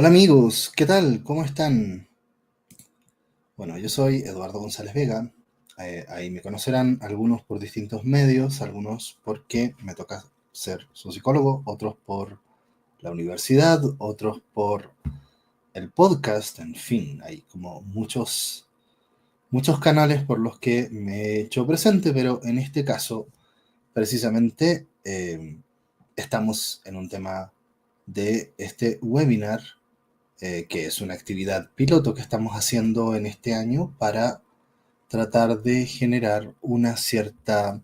Hola amigos, ¿qué tal? ¿Cómo están? Bueno, yo soy Eduardo González Vega. Ahí me conocerán algunos por distintos medios, algunos porque me toca ser su psicólogo, otros por la universidad, otros por el podcast, en fin, hay como muchos canales por los que me he hecho presente, pero en este caso, precisamente, estamos en un tema de este webinar que es una actividad piloto que estamos haciendo en este año para tratar de generar una cierta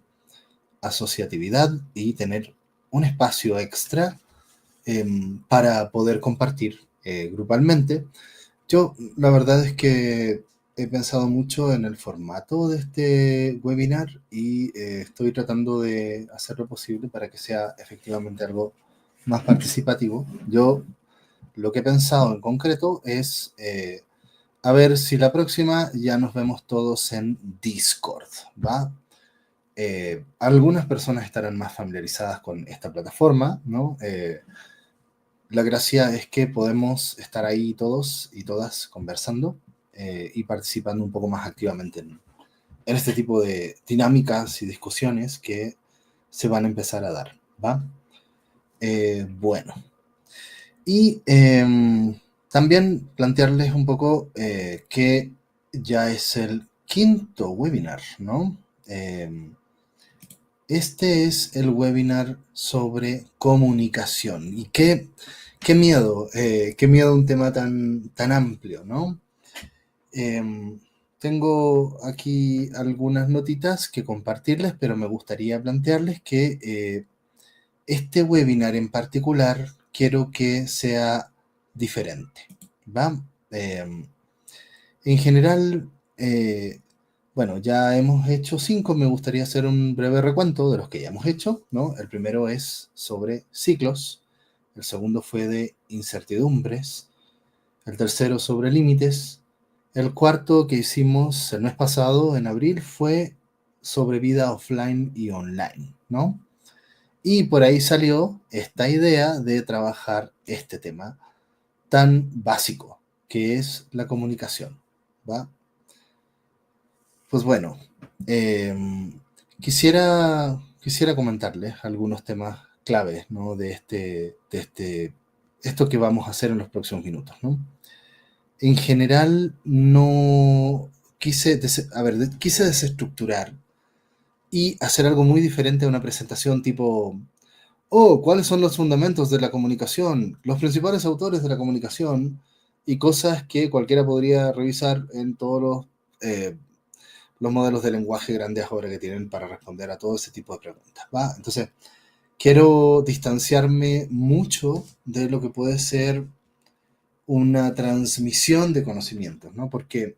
asociatividad y tener un espacio extra para poder compartir grupalmente. Yo, la verdad es que he pensado mucho en el formato de este webinar y estoy tratando de hacer lo posible para que sea efectivamente algo más participativo. Yo lo que he pensado en concreto es a ver si la próxima ya nos vemos todos en Discord, ¿va? Algunas personas estarán más familiarizadas con esta plataforma, ¿no? La gracia es que podemos estar ahí todos y todas conversando y participando un poco más activamente en este tipo de dinámicas y discusiones que se van a empezar a dar, ¿va? Bueno, y también plantearles un poco que ya es el quinto webinar, ¿no? Este es el webinar sobre comunicación. Y qué miedo un tema tan amplio, ¿no? Tengo aquí algunas notitas que compartirles, pero me gustaría plantearles que este webinar en particular quiero que sea diferente, ¿va? En general, bueno, ya hemos hecho 5, me gustaría hacer un breve recuento de los que ya hemos hecho, ¿no? El primero es sobre ciclos, el segundo fue de incertidumbres, el tercero sobre límites, el cuarto que hicimos el mes pasado, en abril, fue sobre vida offline y online, ¿no? Y por ahí salió esta idea de trabajar este tema tan básico, que es la comunicación, ¿va? Pues bueno, eh, quisiera comentarles algunos temas claves, ¿no? Esto que vamos a hacer en los próximos minutos, ¿no? En general, no quise desestructurar y hacer algo muy diferente a una presentación tipo, oh, ¿cuáles son los fundamentos de la comunicación? Los principales autores de la comunicación y cosas que cualquiera podría revisar en todos los modelos de lenguaje grandes ahora que tienen para responder a todo ese tipo de preguntas, ¿va? Entonces, quiero distanciarme mucho de lo que puede ser una transmisión de conocimientos, ¿no? Porque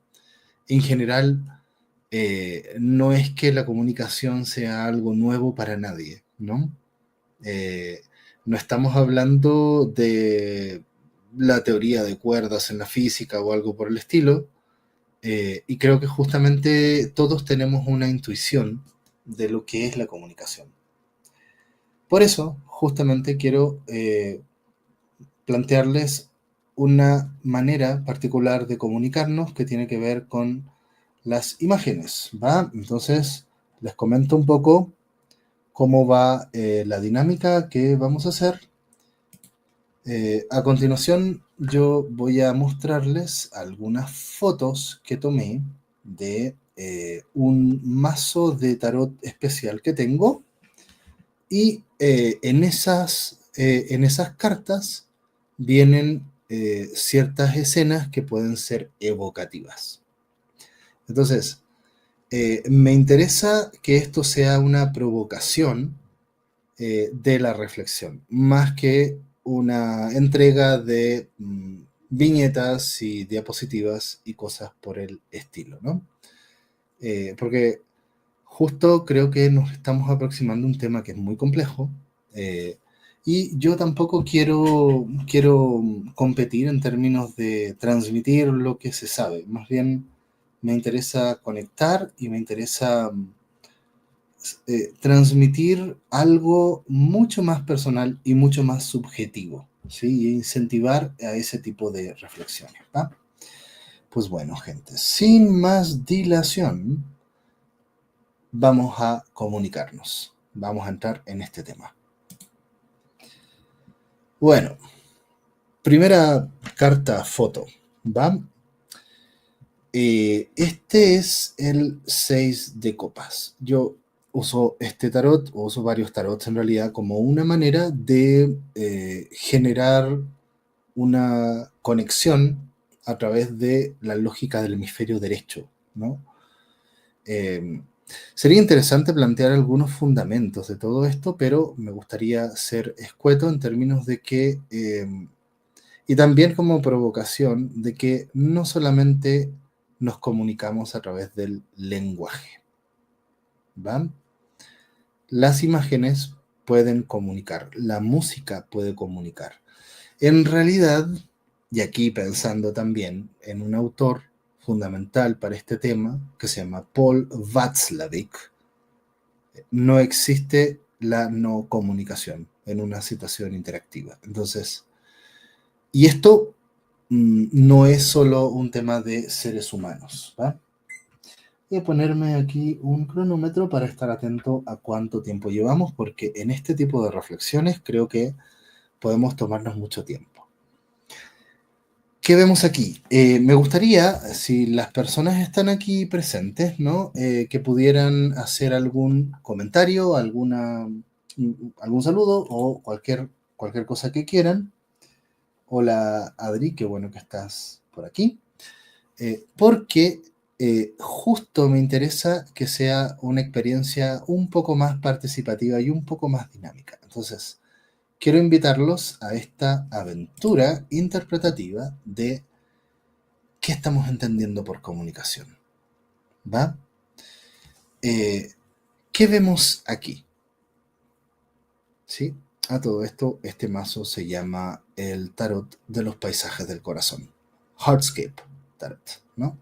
en general no es que la comunicación sea algo nuevo para nadie, ¿no? Eh, no estamos hablando de la teoría de cuerdas en la física o algo por el estilo, y creo que justamente todos tenemos una intuición de lo que es la comunicación. Por eso, justamente quiero plantearles una manera particular de comunicarnos que tiene que ver con las imágenes, ¿va? Entonces, les comento un poco cómo va la dinámica que vamos a hacer. A continuación, yo voy a mostrarles algunas fotos que tomé de un mazo de tarot especial que tengo y en esas cartas vienen ciertas escenas que pueden ser evocativas. Entonces, me interesa que esto sea una provocación de la reflexión, más que una entrega de viñetas y diapositivas y cosas por el estilo, ¿no? Porque justo creo que nos estamos aproximando a un tema que es muy complejo y yo tampoco quiero competir en términos de transmitir lo que se sabe, más bien me interesa conectar y me interesa transmitir algo mucho más personal y mucho más subjetivo. ¿sí? E incentivar a ese tipo de reflexiones, ¿va? Pues bueno, gente, sin más dilación, vamos a comunicarnos. Vamos a entrar en este tema. Bueno, primera carta foto, ¿va? Este es el 6 de copas. Yo uso este tarot, o uso varios tarots en realidad, como una manera de generar una conexión a través de la lógica del hemisferio derecho, ¿no? Eh, Sería interesante plantear algunos fundamentos de todo esto, pero me gustaría ser escueto en términos de que, y también como provocación, de que no solamente nos comunicamos a través del lenguaje, ¿va? Las imágenes pueden comunicar, la música puede comunicar. En realidad, y aquí pensando también en un autor fundamental para este tema, que se llama Paul Václavic, no existe la no comunicación en una situación interactiva. Entonces, y esto no es solo un tema de seres humanos, ¿va? Voy a ponerme aquí un cronómetro para estar atento a cuánto tiempo llevamos, porque en este tipo de reflexiones creo que podemos tomarnos mucho tiempo. ¿Qué vemos aquí? Me gustaría, si las personas están aquí presentes, ¿no? Que pudieran hacer algún comentario, algún saludo o cualquier cosa que quieran. Hola Adri, qué bueno que estás por aquí. Porque justo me interesa que sea una experiencia un poco más participativa y un poco más dinámica. Entonces, quiero invitarlos a esta aventura interpretativa de qué estamos entendiendo por comunicación. ¿Va? ¿Qué vemos aquí? ¿Sí? A todo esto, este mazo se llama el Tarot de los Paisajes del Corazón. Heartscape Tarot, ¿no?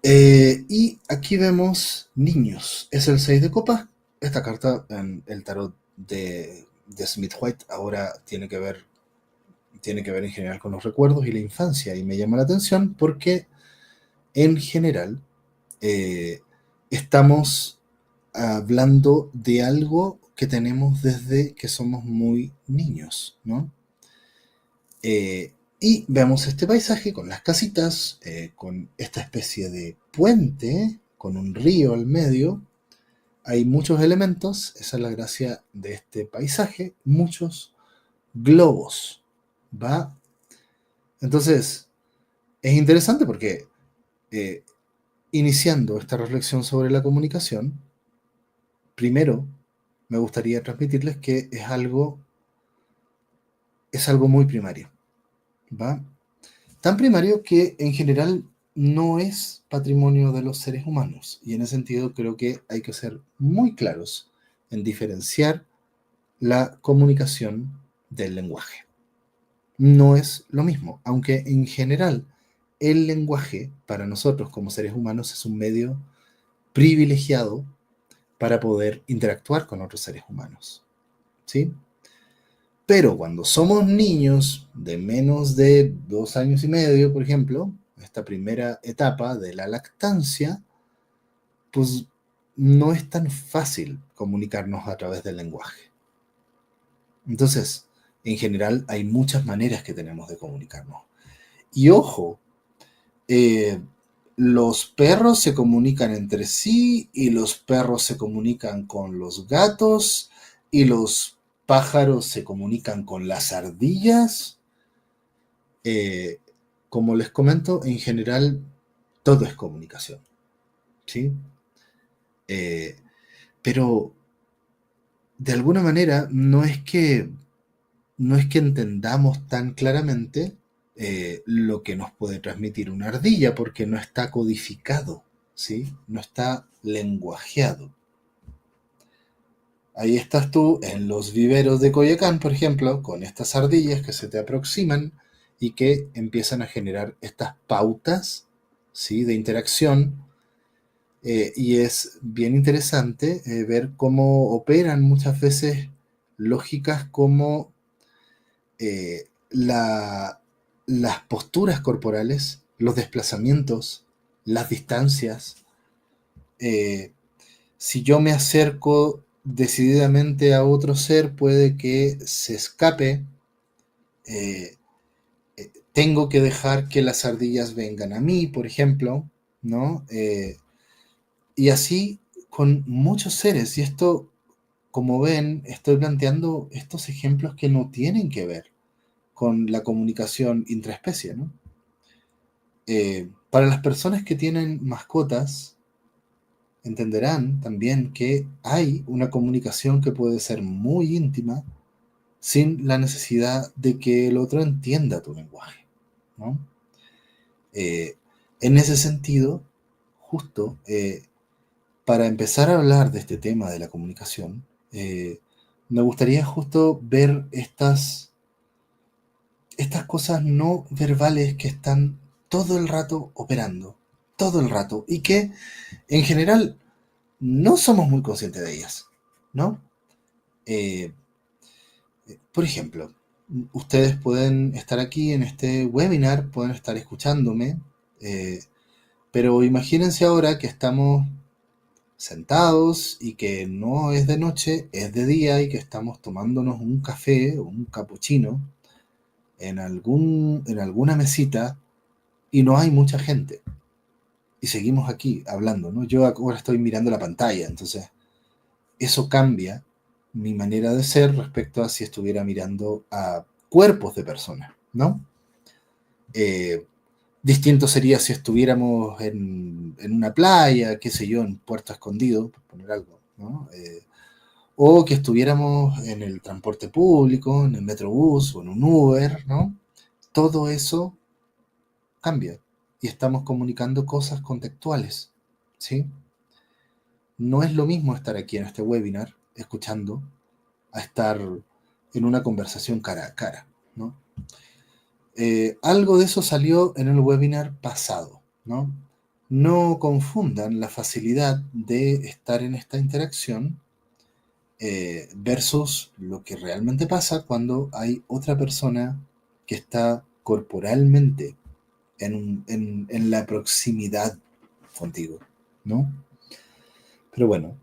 Y aquí vemos niños. Es el 6 de copas. Esta carta en el tarot de Smith White ahora tiene que ver en general con los recuerdos y la infancia. Y me llama la atención porque en general eh, estamos hablando de algo que tenemos desde que somos muy niños, ¿no? Y vemos este paisaje con las casitas, con esta especie de puente, con un río al medio. Hay muchos elementos, esa es la gracia de este paisaje, muchos globos, ¿va? Entonces, es interesante porque eh, iniciando esta reflexión sobre la comunicación, primero me gustaría transmitirles que es algo muy primario, ¿va? Tan primario que en general no es patrimonio de los seres humanos. Y en ese sentido creo que hay que ser muy claros en diferenciar la comunicación del lenguaje. No es lo mismo, aunque en general el lenguaje para nosotros como seres humanos es un medio privilegiado para poder interactuar con otros seres humanos. ¿Sí? Pero cuando somos niños de menos de 2 años y medio, por ejemplo, esta primera etapa de la lactancia, pues no es tan fácil comunicarnos a través del lenguaje. Entonces, en general hay muchas maneras que tenemos de comunicarnos. Y ojo, eh, los perros se comunican entre sí y los perros se comunican con los gatos y los pájaros se comunican con las ardillas. Eh, Como les comento, en general todo es comunicación, ¿sí? Eh, pero de alguna manera no es que entendamos tan claramente lo que nos puede transmitir una ardilla porque no está codificado, ¿sí? No está lenguajeado. Ahí estás tú en los viveros de Coyoacán, por ejemplo, con estas ardillas que se te aproximan y que empiezan a generar estas pautas, ¿sí? De interacción. Y es bien interesante ver cómo operan muchas veces lógicas como las posturas corporales, los desplazamientos, las distancias. eh, si yo me acerco decididamente a otro ser, puede que se escape. eh, Tengo que dejar que las ardillas vengan a mí, por ejemplo, ¿no? Y así con muchos seres. Y esto, como ven, estoy planteando estos ejemplos que no tienen que ver con la comunicación intraespecie, ¿no? Para las personas que tienen mascotas, entenderán también que hay una comunicación que puede ser muy íntima sin la necesidad de que el otro entienda tu lenguaje, ¿no? Eh, en ese sentido, justo para empezar a hablar de este tema de la comunicación, me gustaría justo ver estas cosas no verbales que están todo el rato operando, todo el rato, y que en general no somos muy conscientes de ellas, ¿no? Eh, por ejemplo, ustedes pueden estar aquí en este webinar, pueden estar escuchándome, eh, pero imagínense ahora que estamos sentados y que no es de noche, es de día y que estamos tomándonos un café o un capuchino en alguna mesita y no hay mucha gente. Y seguimos aquí hablando, ¿no? Yo ahora estoy mirando la pantalla, entonces eso cambia mi manera de ser respecto a si estuviera mirando a cuerpos de personas, ¿no? Eh, Distinto sería si estuviéramos en una playa, qué sé yo, en Puerto Escondido, por poner algo, ¿no? O que estuviéramos en el transporte público, en el Metrobús o en un Uber, ¿no? Todo eso cambia y estamos comunicando cosas contextuales, ¿sí? No es lo mismo estar aquí en este webinar escuchando a estar en una conversación cara a cara, ¿no? Algo de eso salió en el webinar pasado, ¿no? No confundan la facilidad de estar en esta interacción versus lo que realmente pasa cuando hay otra persona que está corporalmente en la proximidad contigo, ¿no? Pero bueno,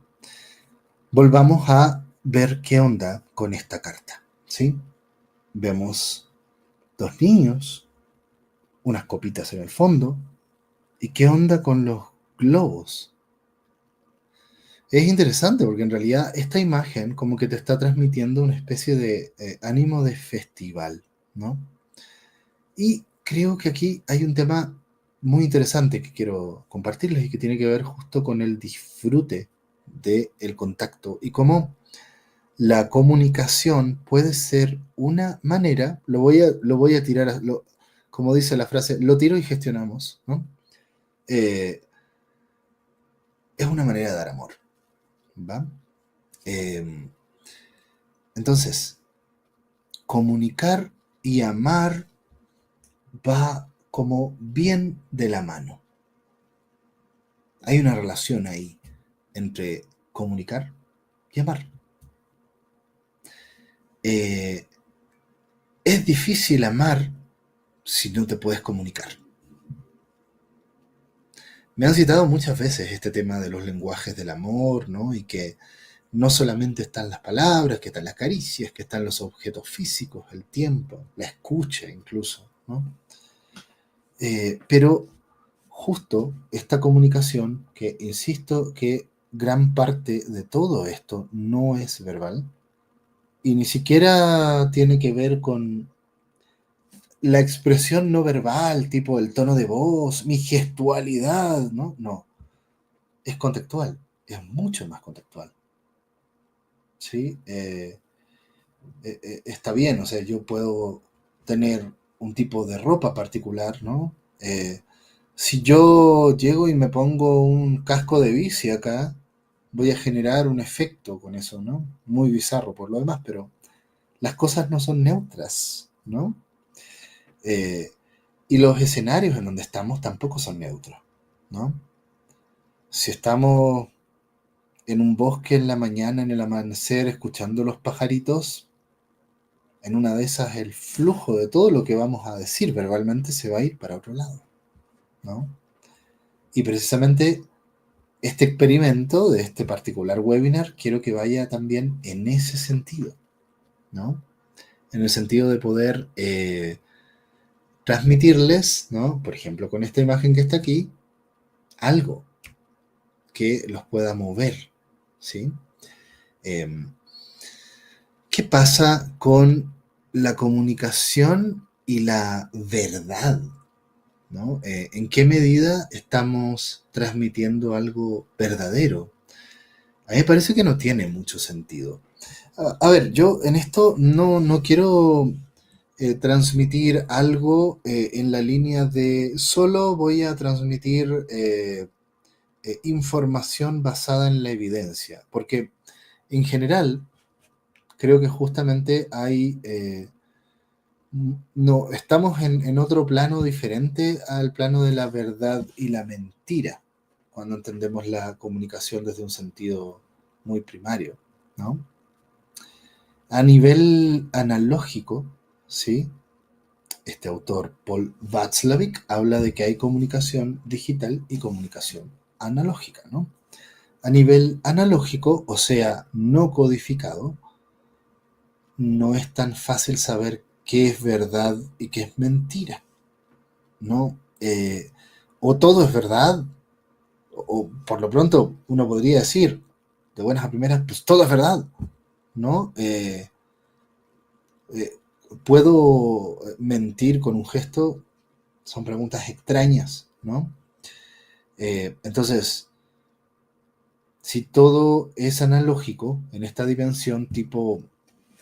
volvamos a ver qué onda con esta carta, ¿sí? Vemos dos niños, unas copitas en el fondo, y qué onda con los globos. Es interesante porque en realidad esta imagen como que te está transmitiendo una especie de ánimo de festival, ¿no? Y creo que aquí hay un tema muy interesante que quiero compartirles y que tiene que ver justo con el disfrute del contacto y cómo la comunicación puede ser una manera, lo voy a tirar, como dice la frase, lo tiro y gestionamos, ¿no? Eh, es una manera de dar amor, ¿va? Eh, entonces, comunicar y amar va como bien de la mano. Hay una relación ahí entre comunicar y amar. Eh, es difícil amar si no te puedes comunicar. Me han citado muchas veces este tema de los lenguajes del amor, ¿no? Y que no solamente están las palabras, que están las caricias, que están los objetos físicos, el tiempo, la escucha incluso, ¿no? Pero justo esta comunicación, que insisto que gran parte de todo esto no es verbal y ni siquiera tiene que ver con la expresión no verbal, tipo el tono de voz, mi gestualidad, ¿no? No, es contextual, es mucho más contextual, ¿sí? Está bien, o sea, yo puedo tener un tipo de ropa particular, ¿no? Si yo llego y me pongo un casco de bici acá, voy a generar un efecto con eso, ¿no? Muy bizarro por lo demás, pero las cosas no son neutras, ¿no? Eh, y los escenarios en donde estamos tampoco son neutros, ¿no? Si estamos en un bosque en la mañana, en el amanecer, escuchando los pajaritos, en una de esas el flujo de todo lo que vamos a decir verbalmente se va a ir para otro lado, ¿no? Y precisamente este experimento de este particular webinar quiero que vaya también en ese sentido, ¿no? En el sentido de poder transmitirles, ¿no? Por ejemplo, con esta imagen que está aquí, algo que los pueda mover, ¿sí? Eh, ¿Qué pasa con la comunicación y la verdad? ¿No? ¿En qué medida estamos transmitiendo algo verdadero? A mí me parece que no tiene mucho sentido. A ver, yo en esto no quiero transmitir algo en la línea de solo voy a transmitir información basada en la evidencia, porque en general creo que justamente hay no, estamos en otro plano diferente al plano de la verdad y la mentira, cuando entendemos la comunicación desde un sentido muy primario, ¿no? A nivel analógico, ¿sí? Este autor, Paul Václavic, habla de que hay comunicación digital y comunicación analógica, ¿no? A nivel analógico, o sea, no codificado, no es tan fácil saber qué es verdad y qué es mentira, ¿no? O todo es verdad, o por lo pronto uno podría decir, de buenas a primeras, pues todo es verdad, ¿no? Eh, ¿Puedo mentir con un gesto? Son preguntas extrañas, ¿no? Entonces, si todo es analógico en esta dimensión, tipo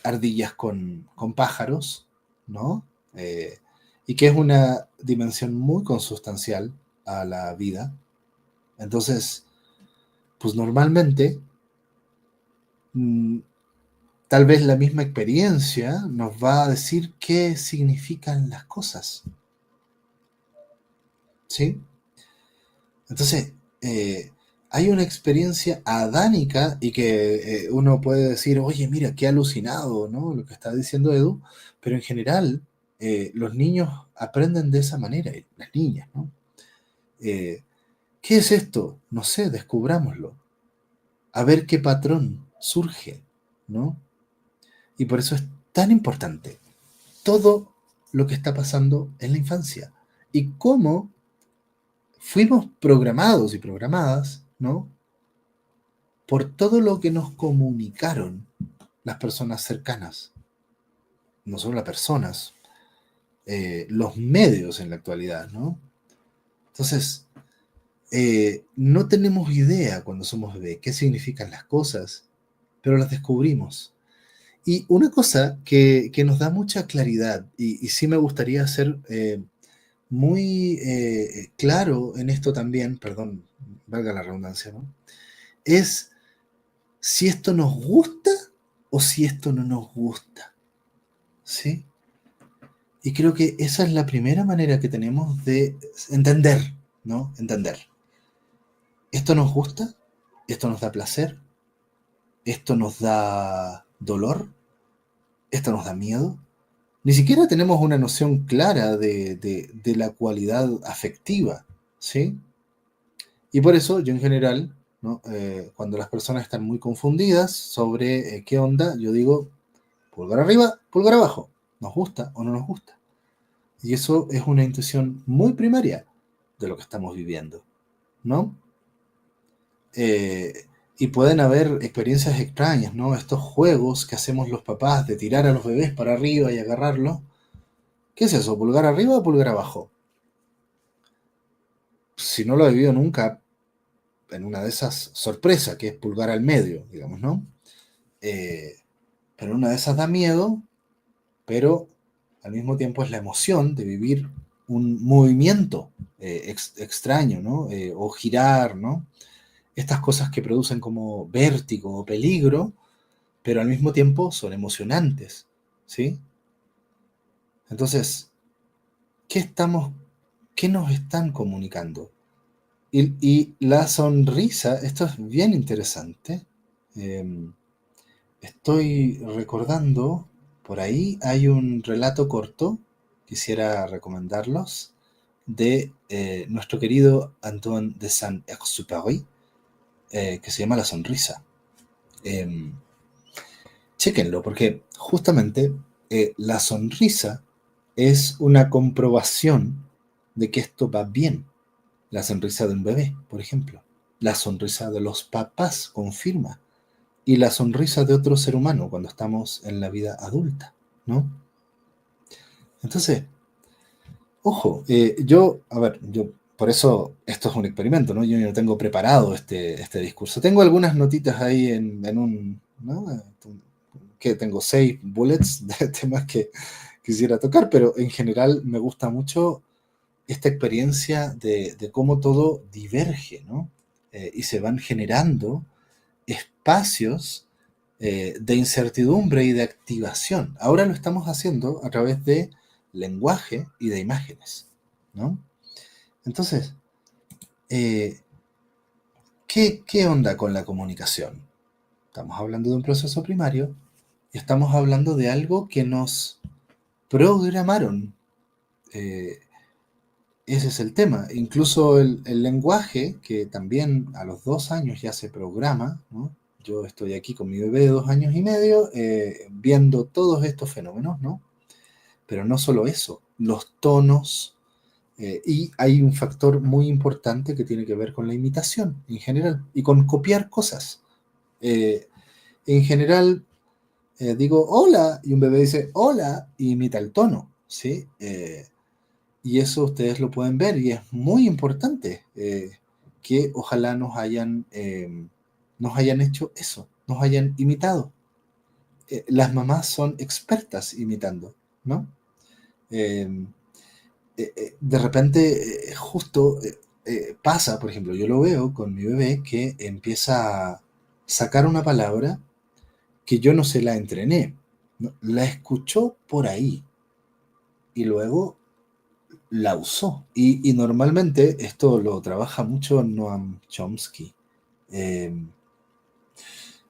ardillas con pájaros, ¿no? Eh, y que es una dimensión muy consustancial a la vida. Entonces, pues normalmente, mm, tal vez la misma experiencia nos va a decir qué significan las cosas, ¿sí? Entonces, hay una experiencia adánica y que uno puede decir, oye, mira, qué alucinado, ¿no? Lo que está diciendo Edu, pero en general los niños aprenden de esa manera, y las niñas, ¿no? Eh, ¿Qué es esto? No sé, descubrámoslo. A ver qué patrón surge, ¿no? Y por eso es tan importante todo lo que está pasando en la infancia y cómo fuimos programados y programadas, ¿no? Por todo lo que nos comunicaron las personas cercanas, no solo las personas, los medios en la actualidad, ¿no? Entonces, no tenemos idea cuando somos bebés qué significan las cosas, pero las descubrimos. Y una cosa que nos da mucha claridad, y sí me gustaría ser muy claro en esto también, perdón, valga la redundancia, ¿no? Es si esto nos gusta o si esto no nos gusta, ¿sí? Y creo que esa es la primera manera que tenemos de entender, ¿no? Entender. ¿Esto nos gusta? ¿Esto nos da placer? ¿Esto nos da dolor? ¿Esto nos da miedo? Ni siquiera tenemos una noción clara de la cualidad afectiva, ¿sí? Y por eso yo en general, ¿no? Cuando las personas están muy confundidas sobre qué onda, yo digo pulgar arriba, pulgar abajo, nos gusta o no nos gusta. Y eso es una intuición muy primaria de lo que estamos viviendo, ¿no? Eh, y pueden haber experiencias extrañas, ¿no? Estos juegos que hacemos los papás de tirar a los bebés para arriba y agarrarlos. ¿Qué es eso? ¿Pulgar arriba o pulgar abajo? Si no lo he vivido nunca, en una de esas, sorpresa, que es pulgar al medio, digamos, ¿no? Eh, pero en una de esas da miedo, pero al mismo tiempo es la emoción de vivir un movimiento extraño, ¿no? O girar, ¿no? Estas cosas que producen como vértigo o peligro, pero al mismo tiempo son emocionantes, ¿sí? Entonces, ¿qué estamos, qué nos están comunicando? Y la sonrisa, esto es bien interesante. Eh, Estoy recordando. Por ahí hay un relato corto, quisiera recomendarlos, de nuestro querido Antoine de Saint-Exupéry, que se llama La Sonrisa. Eh, Chéquenlo, porque justamente la sonrisa es una comprobación de que esto va bien. La sonrisa de un bebé, por ejemplo. La sonrisa de los papás confirma. Y la sonrisa de otro ser humano cuando estamos en la vida adulta, ¿no? Entonces, ojo, a ver, yo, por eso esto es un experimento, ¿no? Yo no tengo preparado este discurso. Tengo algunas notitas ahí en un, ¿no? Que tengo 6 bullets de temas que quisiera tocar, pero en general me gusta mucho esta experiencia de cómo todo diverge, ¿no? Y se van generando espacios de incertidumbre y de activación. Ahora lo estamos haciendo a través de lenguaje y de imágenes, ¿no? Entonces, eh, ¿qué onda con la comunicación? Estamos hablando de un proceso primario y estamos hablando de algo que nos programaron. Eh, Ese es el tema. Incluso el lenguaje, que también a los 2 años ya se programa, ¿no? Yo estoy aquí con mi bebé de 2 años y medio, viendo todos estos fenómenos, ¿no? Pero no solo eso, los tonos, y hay un factor muy importante que tiene que ver con la imitación en general y con copiar cosas. Eh, en general, digo hola y un bebé dice hola y imita el tono, ¿sí? Y eso ustedes lo pueden ver y es muy importante que ojalá nos hayan hecho eso, nos hayan imitado. Las mamás son expertas imitando, ¿no? Eh, de repente, justo pasa, por ejemplo, yo lo veo con mi bebé que empieza a sacar una palabra que yo no se la entrené, ¿no? La escuchó por ahí y luego la usó. Y normalmente esto lo trabaja mucho Noam Chomsky. Eh,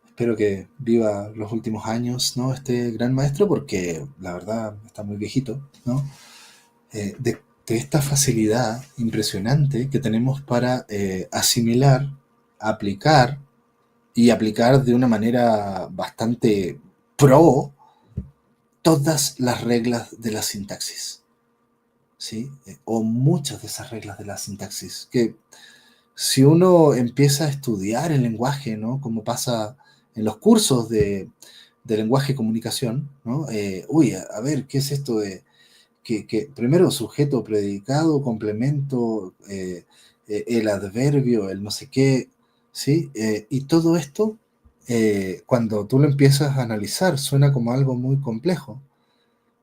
Espero que viva los últimos años, ¿no? Este gran maestro, porque la verdad está muy viejito, ¿no? De esta facilidad impresionante que tenemos para asimilar, aplicar y aplicar de una manera bastante pro todas las reglas de la sintaxis, ¿sí? O muchas de esas reglas de la sintaxis, que si uno empieza a estudiar el lenguaje, ¿no? Como pasa en los cursos de lenguaje y comunicación, ¿no? A ver, ¿qué es esto de que primero sujeto, predicado, complemento, el adverbio, el no sé qué, ¿sí? Y todo esto, cuando tú lo empiezas a analizar, suena como algo muy complejo,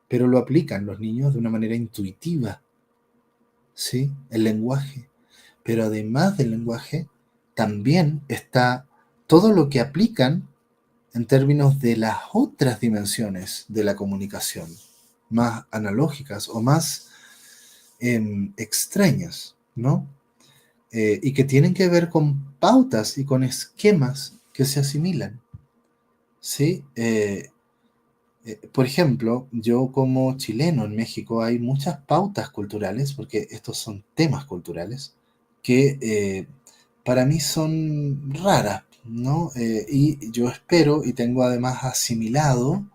pero lo aplican los niños de una manera intuitiva, ¿sí? El lenguaje. Pero además del lenguaje, también está todo lo que aplican en términos de las otras dimensiones de la comunicación, más analógicas o más extrañas, ¿no? Y que tienen que ver con pautas y con esquemas que se asimilan, ¿sí? Por ejemplo, yo como chileno en México hay muchas pautas culturales, porque estos son temas culturales, que para mí son raras, ¿no? Y yo espero y tengo además asimilado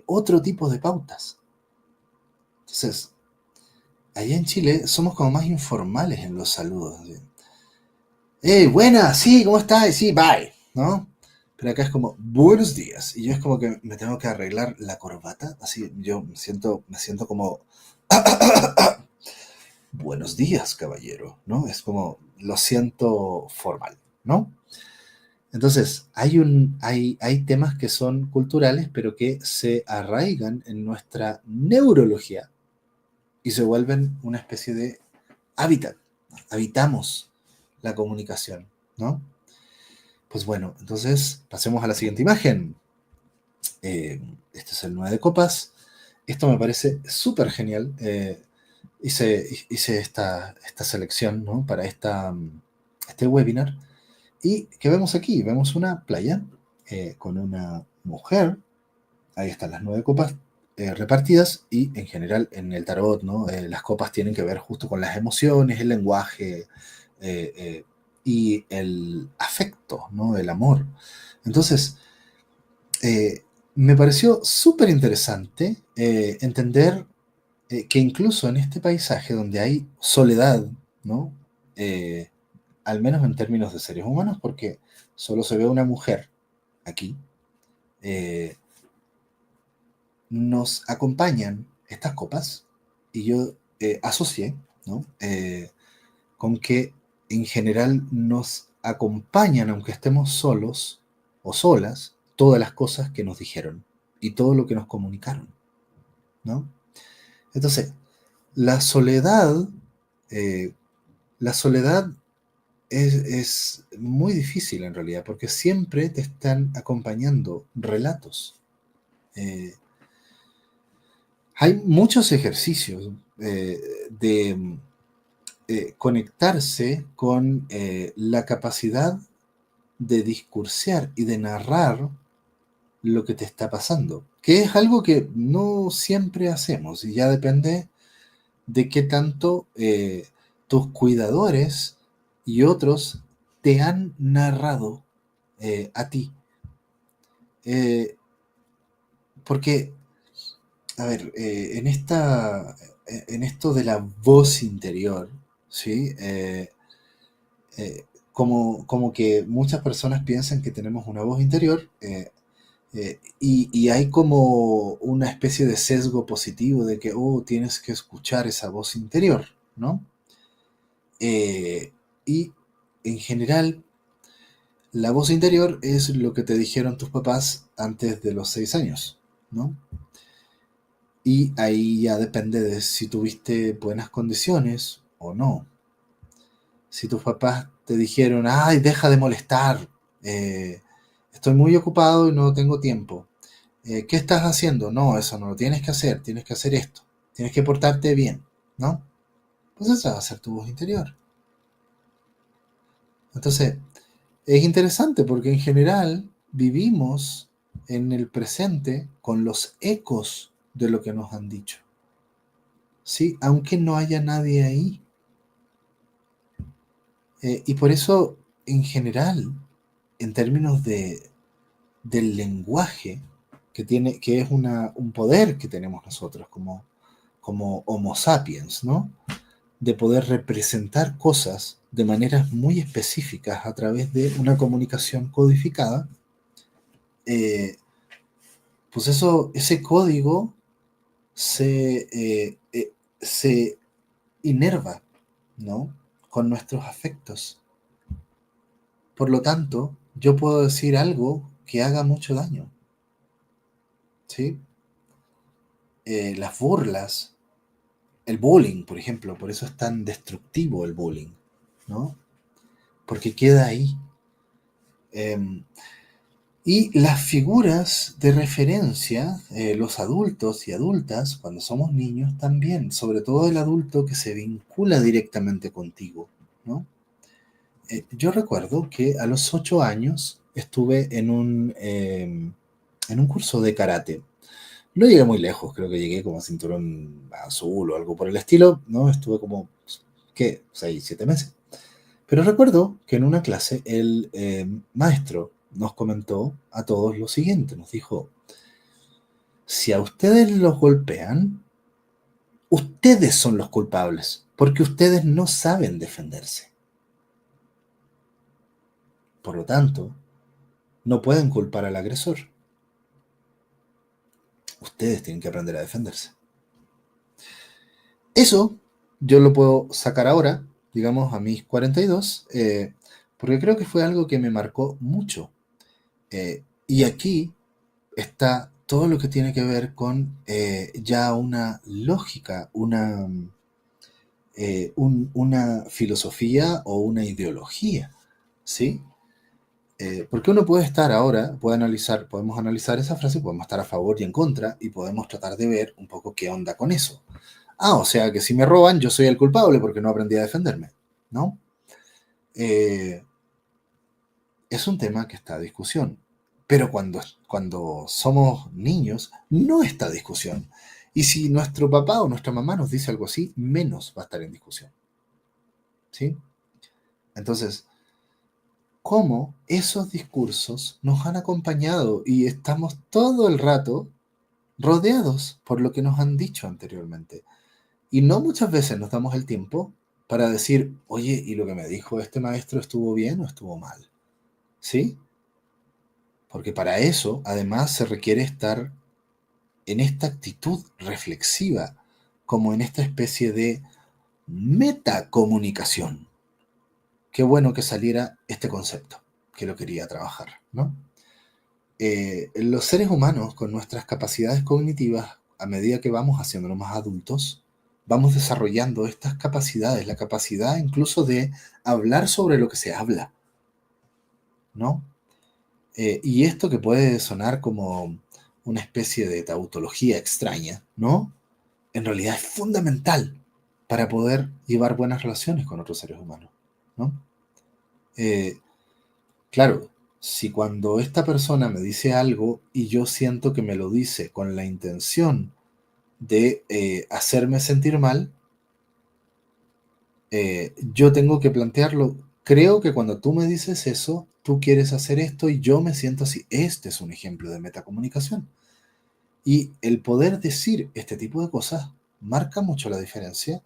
otro tipo de pautas. Entonces, allá en Chile somos como más informales en los saludos. ¿Sí? Hey, buenas, sí, ¿cómo estás? Sí, bye, ¿no? Pero acá es como, buenos días. Y yo es como que me tengo que arreglar la corbata. Así, yo me siento como, buenos días, caballero, ¿no? Es como, lo siento formal, ¿no? Entonces, hay temas que son culturales, pero que se arraigan en nuestra neurología y se vuelven una especie de hábitat. Habitamos la comunicación, ¿no? Pues bueno, entonces pasemos a la siguiente imagen. Eh, este es el 9 de copas. Esto me parece súper genial. Hice esta selección, ¿no? Para este webinar. ¿Y qué vemos aquí? Vemos una playa con una mujer ahí están las 9 copas repartidas y en general en el tarot, ¿no? Las copas tienen que ver justo con las emociones, el lenguaje y el afecto, ¿no? El amor. Entonces, eh, me pareció súper interesante entender que incluso en este paisaje donde hay soledad, ¿no? Eh, al menos en términos de seres humanos, porque solo se ve una mujer aquí, eh, nos acompañan estas copas y yo asocié, ¿no? Con que en general nos acompañan, aunque estemos solos o solas, todas las cosas que nos dijeron y todo lo que nos comunicaron, ¿no? Entonces, la soledad, eh, la soledad es muy difícil en realidad, porque siempre te están acompañando relatos. Eh, Hay muchos ejercicios de conectarse con la capacidad de discursear y de narrar lo que te está pasando, que es algo que no siempre hacemos y ya depende de qué tanto tus cuidadores y otros te han narrado a ti. Eh, Porque, a ver, en esto de la voz interior, ¿sí? Como que muchas personas piensan que tenemos una voz interior y hay como una especie de sesgo positivo de que, oh, tienes que escuchar esa voz interior, ¿no? Y en general, la voz interior es lo que te dijeron tus papás antes de los 6 años, ¿no? Y ahí ya depende de si tuviste buenas condiciones o no. Si tus papás te dijeron, ay, deja de molestar, eh, estoy muy ocupado y no tengo tiempo. ¿Qué estás haciendo? No, eso no lo tienes que hacer esto, tienes que portarte bien, ¿no? Pues esa va a ser tu voz interior. Entonces, es interesante porque en general vivimos en el presente con los ecos de lo que nos han dicho, ¿sí? Aunque no haya nadie ahí. Y por eso, en general, en términos del lenguaje, que es un poder que tenemos nosotros como Homo sapiens, ¿no? De poder representar cosas de maneras muy específicas a través de una comunicación codificada, eh, pues ese código se inerva, ¿no? Con nuestros afectos. Por lo tanto, yo puedo decir algo que haga mucho daño, ¿sí? Las burlas, el bullying, por ejemplo, por eso es tan destructivo el bullying, ¿no? Porque queda ahí. Eh, y las figuras de referencia, los adultos y adultas, cuando somos niños también, sobre todo el adulto que se vincula directamente contigo, ¿no? Yo recuerdo que a los 8 años estuve en un curso de karate. No llegué muy lejos, creo que llegué como a cinturón azul o algo por el estilo, ¿no? Estuve como, ¿qué? 6, 7 meses. Pero recuerdo que en una clase el maestro nos comentó a todos lo siguiente, nos dijo, si a ustedes los golpean, ustedes son los culpables, porque ustedes no saben defenderse. Por lo tanto, no pueden culpar al agresor. Ustedes tienen que aprender a defenderse. Eso yo lo puedo sacar ahora, digamos a mis 42, porque creo que fue algo que me marcó mucho. Y aquí está todo lo que tiene que ver con ya una lógica, una filosofía o una ideología, ¿sí? Porque uno puede estar ahora, podemos analizar esa frase, podemos estar a favor y en contra, y podemos tratar de ver un poco qué onda con eso. Ah, o sea que si me roban, yo soy el culpable porque no aprendí a defenderme, ¿no? Eh, es un tema que está a discusión, Pero cuando somos niños, no está discusión. Y si nuestro papá o nuestra mamá nos dice algo así, menos va a estar en discusión. ¿Sí? Entonces, ¿cómo esos discursos nos han acompañado y estamos todo el rato rodeados por lo que nos han dicho anteriormente? Y no muchas veces nos damos el tiempo para decir, oye, ¿y lo que me dijo este maestro estuvo bien o estuvo mal? ¿Sí? Porque para eso, además, se requiere estar en esta actitud reflexiva, como en esta especie de metacomunicación. Qué bueno que saliera este concepto, que lo quería trabajar, ¿no? Los seres humanos, con nuestras capacidades cognitivas, a medida que vamos haciéndonos más adultos, vamos desarrollando estas capacidades, la capacidad incluso de hablar sobre lo que se habla, ¿no? Y esto que puede sonar como una especie de tautología extraña, ¿no? En realidad es fundamental para poder llevar buenas relaciones con otros seres humanos, ¿no? Eh, claro, si cuando esta persona me dice algo y yo siento que me lo dice con la intención de hacerme sentir mal, yo tengo que plantearlo. Creo que cuando tú me dices eso, tú quieres hacer esto y yo me siento así. Este es un ejemplo de metacomunicación. Y el poder decir este tipo de cosas marca mucho la diferencia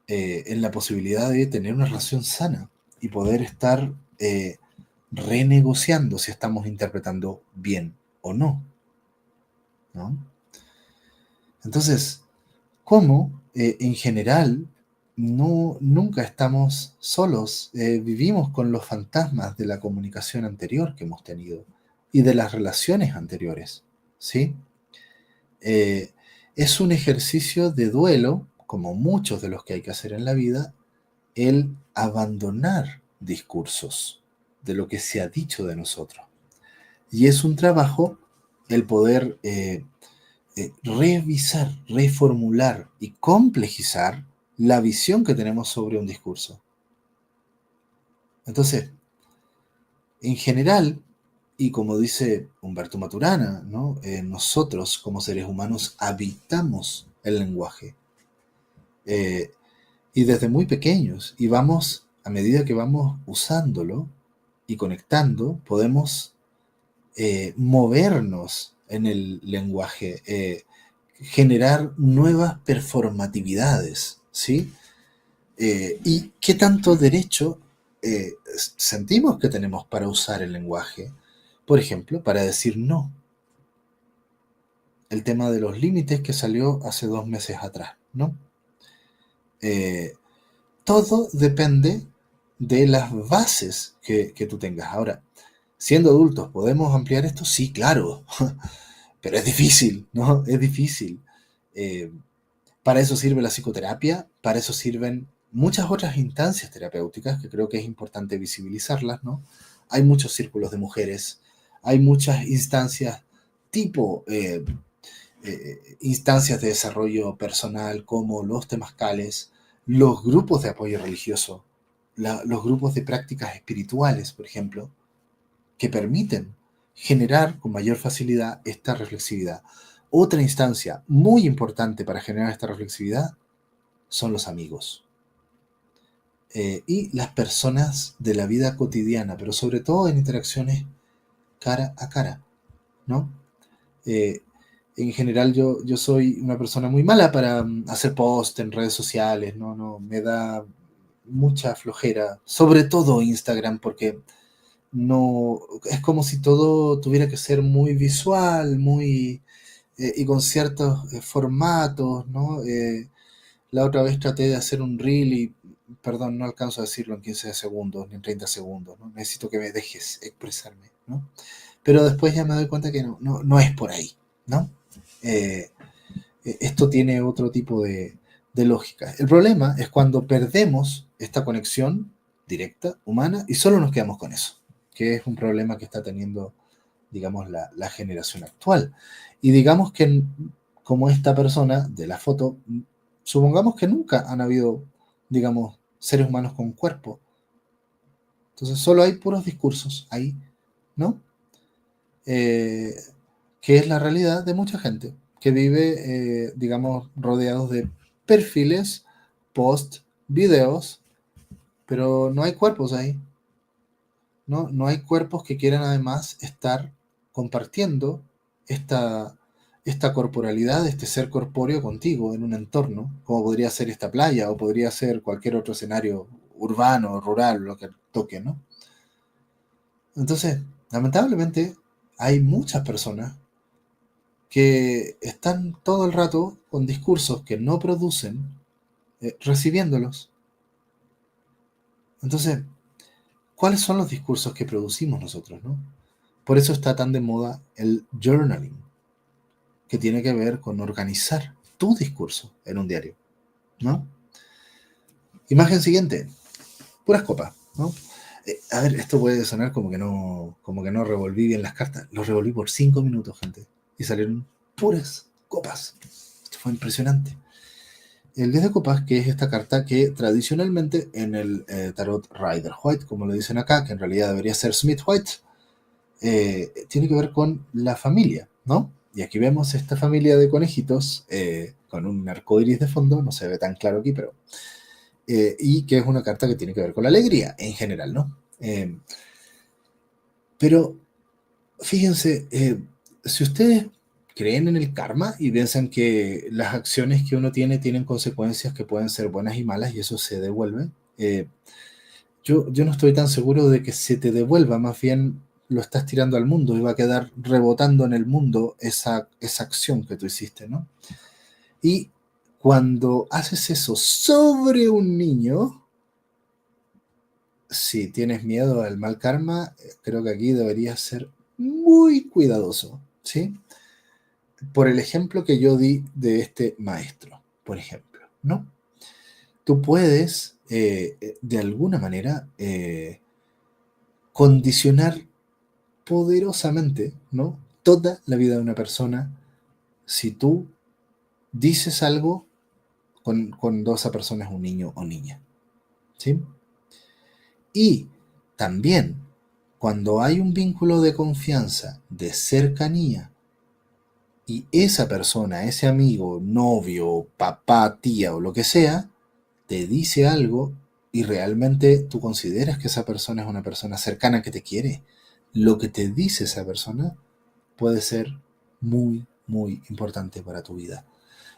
en la posibilidad de tener una relación sana y poder estar renegociando si estamos interpretando bien o no, ¿no? Entonces, ¿cómo en general nunca estamos solos? Vivimos con los fantasmas de la comunicación anterior que hemos tenido y de las relaciones anteriores, ¿sí? Eh, es un ejercicio de duelo, como muchos de los que hay que hacer en la vida, el abandonar discursos de lo que se ha dicho de nosotros. Y es un trabajo el poder revisar, reformular y complejizar la visión que tenemos sobre un discurso. Entonces, en general, y como dice Humberto Maturana, ¿no? Nosotros como seres humanos habitamos el lenguaje. Eh, y desde muy pequeños, y vamos, a medida que vamos usándolo y conectando, podemos movernos en el lenguaje, generar nuevas performatividades, ¿sí? ¿Y qué tanto derecho sentimos que tenemos para usar el lenguaje? Por ejemplo, para decir no. El tema de los límites que salió hace 2 meses atrás, ¿no? Eh, todo depende de las bases que tú tengas. Ahora, siendo adultos, ¿podemos ampliar esto? Sí, claro, pero es difícil, ¿no? Es difícil. Eh, para eso sirve la psicoterapia, para eso sirven muchas otras instancias terapéuticas que creo que es importante visibilizarlas, ¿no? Hay muchos círculos de mujeres, hay muchas instancias tipo instancias de desarrollo personal como los temazcales, los grupos de apoyo religioso, los grupos de prácticas espirituales, por ejemplo, que permiten generar con mayor facilidad esta reflexividad. Otra instancia muy importante para generar esta reflexividad son los amigos y las personas de la vida cotidiana, pero sobre todo en interacciones cara a cara, ¿no? Eh, en general yo soy una persona muy mala para hacer post en redes sociales, ¿no? Me da mucha flojera, sobre todo Instagram, porque no, es como si todo tuviera que ser muy visual, muy y con ciertos formatos, ¿no? La otra vez traté de hacer un reel y, perdón, no alcanzo a decirlo en 15 segundos ni en 30 segundos, ¿no? Necesito que me dejes expresarme, ¿no? Pero después ya me doy cuenta que no es por ahí, ¿no? Eh, esto tiene otro tipo de lógica. El problema es cuando perdemos esta conexión directa, humana, y solo nos quedamos con eso, que es un problema que está teniendo, digamos, la generación actual. Y digamos que como esta persona de la foto, supongamos que nunca han habido, digamos, seres humanos con cuerpo. Entonces solo hay puros discursos ahí, ¿no? eh, que es la realidad de mucha gente que vive, digamos, rodeados de perfiles, post, videos, pero no hay cuerpos ahí, ¿no? No hay cuerpos que quieran además estar compartiendo esta, esta corporalidad, este ser corpóreo contigo en un entorno, como podría ser esta playa o podría ser cualquier otro escenario urbano, rural, lo que toque, ¿no? Entonces, lamentablemente, hay muchas personas que están todo el rato con discursos que no producen, recibiéndolos. Entonces, ¿cuáles son los discursos que producimos nosotros, no? Por eso está tan de moda el journaling, que tiene que ver con organizar tu discurso en un diario, ¿no? Imagen siguiente, puras copas, ¿no? A ver, esto puede sonar como que no revolví bien las cartas. Los revolví por 5 minutos, gente, y salieron puras copas. Esto fue impresionante. El 10 de copas, que es esta carta que tradicionalmente en el tarot Rider White, como lo dicen acá, que en realidad debería ser Smith White, tiene que ver con la familia, ¿no? Y aquí vemos esta familia de conejitos con un arco iris de fondo, no se ve tan claro aquí, pero. Y que es una carta que tiene que ver con la alegría en general, ¿no? Pero fíjense, si ustedes creen en el karma y piensan que las acciones que uno tiene tienen consecuencias que pueden ser buenas y malas y eso se devuelve, yo no estoy tan seguro de que se te devuelva, más bien lo estás tirando al mundo y va a quedar rebotando en el mundo esa acción que tú hiciste, ¿no? Y cuando haces eso sobre un niño, si tienes miedo al mal karma, creo que aquí deberías ser muy cuidadoso, ¿sí? Por el ejemplo que yo di de este maestro, por ejemplo, ¿no? Tú puedes, de alguna manera, condicionar poderosamente, ¿no? Toda la vida de una persona si tú dices algo cuando esa persona es un niño o niña, ¿sí? Y también, cuando hay un vínculo de confianza, de cercanía, y esa persona, ese amigo, novio, papá, tía o lo que sea, te dice algo y realmente tú consideras que esa persona es una persona cercana que te quiere, lo que te dice esa persona puede ser muy, muy importante para tu vida.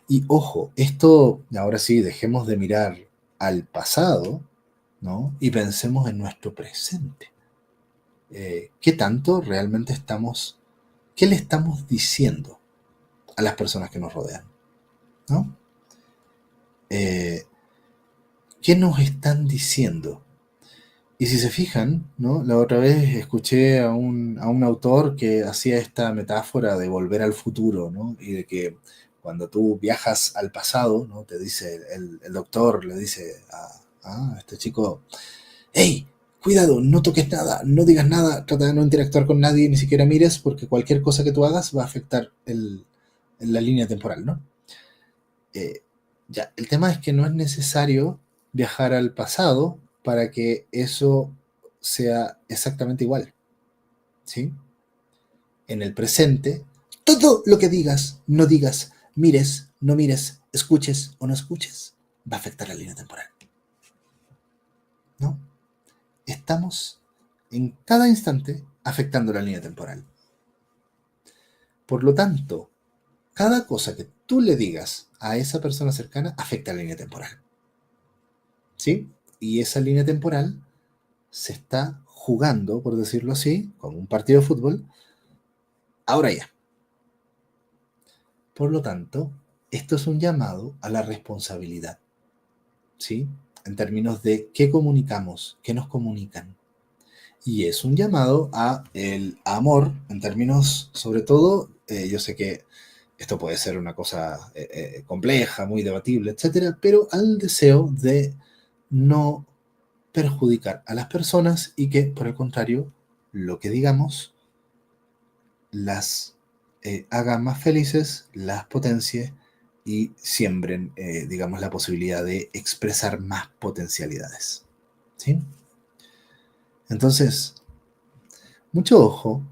Y ojo, esto, ahora sí, dejemos de mirar al pasado, ¿no? Y pensemos en nuestro presente. ¿Qué tanto realmente qué le estamos diciendo a las personas que nos rodean? ¿No? Eh, ¿Qué nos están diciendo? Y si se fijan, ¿no? La otra vez escuché a un autor que hacía esta metáfora de volver al futuro, ¿no? Y de que cuando tú viajas al pasado, ¿no? Te dice, el doctor le dice a este chico, hey, cuidado, no toques nada, no digas nada, trata de no interactuar con nadie, ni siquiera mires, porque cualquier cosa que tú hagas va a afectar la línea temporal, ¿no? Eh, ya, el tema es que no es necesario viajar al pasado para que eso sea exactamente igual, ¿sí? En el presente, todo lo que digas, no digas, mires, no mires, escuches o no escuches, va a afectar la línea temporal, ¿no? Estamos en cada instante afectando la línea temporal. Por lo tanto, cada cosa que tú le digas a esa persona cercana afecta la línea temporal, ¿sí? Y esa línea temporal se está jugando, por decirlo así, como un partido de fútbol, ahora ya. Por lo tanto, esto es un llamado a la responsabilidad, ¿sí? En términos de qué comunicamos, qué nos comunican. Y es un llamado a el amor, en términos, sobre todo, yo sé que esto puede ser una cosa compleja, muy debatible, etcétera, pero al deseo de no perjudicar a las personas y que, por el contrario, lo que digamos las haga más felices, las potencie y siembren, digamos, la posibilidad de expresar más potencialidades. ¿Sí? Entonces, mucho ojo,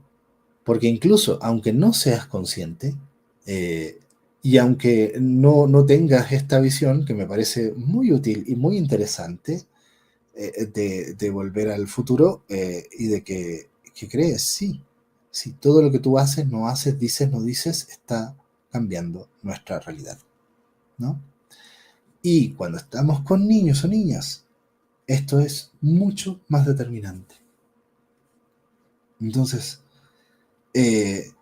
Porque incluso, aunque no seas consciente, eh, y aunque no tengas esta visión, que me parece muy útil y muy interesante, de volver al futuro, y de que crees, sí, sí, todo lo que tú haces, no haces, dices, no dices, está cambiando nuestra realidad, ¿no? Y cuando estamos con niños o niñas, esto es mucho más determinante. Entonces, eh,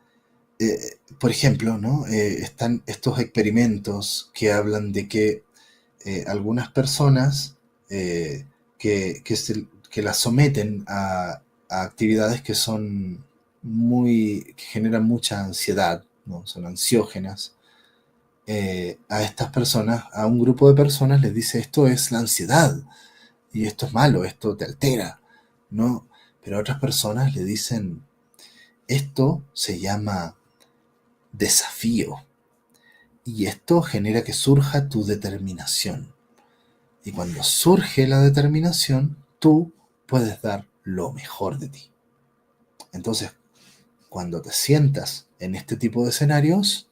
por ejemplo, ¿no? Están estos experimentos que hablan de que algunas personas, eh, que las someten a actividades que son que generan mucha ansiedad, ¿no? Son ansiógenas. A estas personas, a un grupo de personas les dice esto es la ansiedad y esto es malo, esto te altera, ¿no? Pero a otras personas le dicen esto se llama desafío y esto genera que surja tu determinación. Y cuando surge la determinación, tú puedes dar lo mejor de ti. Entonces, cuando te sientas en este tipo de escenarios,